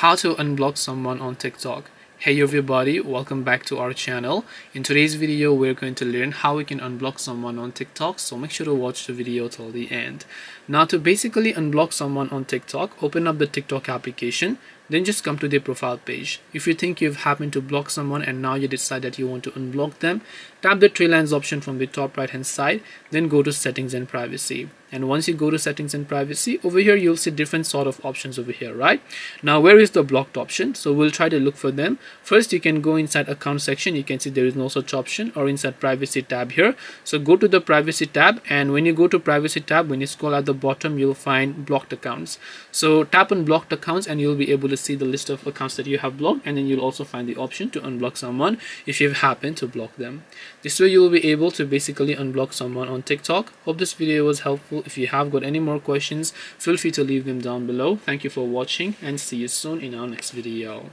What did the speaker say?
How to unblock someone on TikTok. Hey everybody, welcome back to our channel. In today's video we're going to learn how we can unblock someone on TikTok, so make sure to watch the video till the end. Now to basically unblock someone on TikTok, open up the TikTok application, then just come to their profile page. If you think you've happened to block someone and now you decide that you want to unblock them, tap the three lines option from the top right hand side, then go to settings and privacy. And once you go to settings and privacy, over here you'll see different sort of options over here, right? Now where is the blocked option? So we'll try to look for them. First you can go inside account section, you can see there is no such option, or inside privacy tab here. So go to the privacy tab, and when you go to privacy tab, when you scroll at the bottom you'll find blocked accounts. So tap on blocked accounts and you'll be able to see the list of accounts that you have blocked, and then you'll also find the option to unblock someone if you've happened to block them. This way you will be able to basically unblock someone on TikTok. Hope this video was helpful. If you have got any more questions, feel free to leave them down below. Thank you for watching and see you soon in our next video.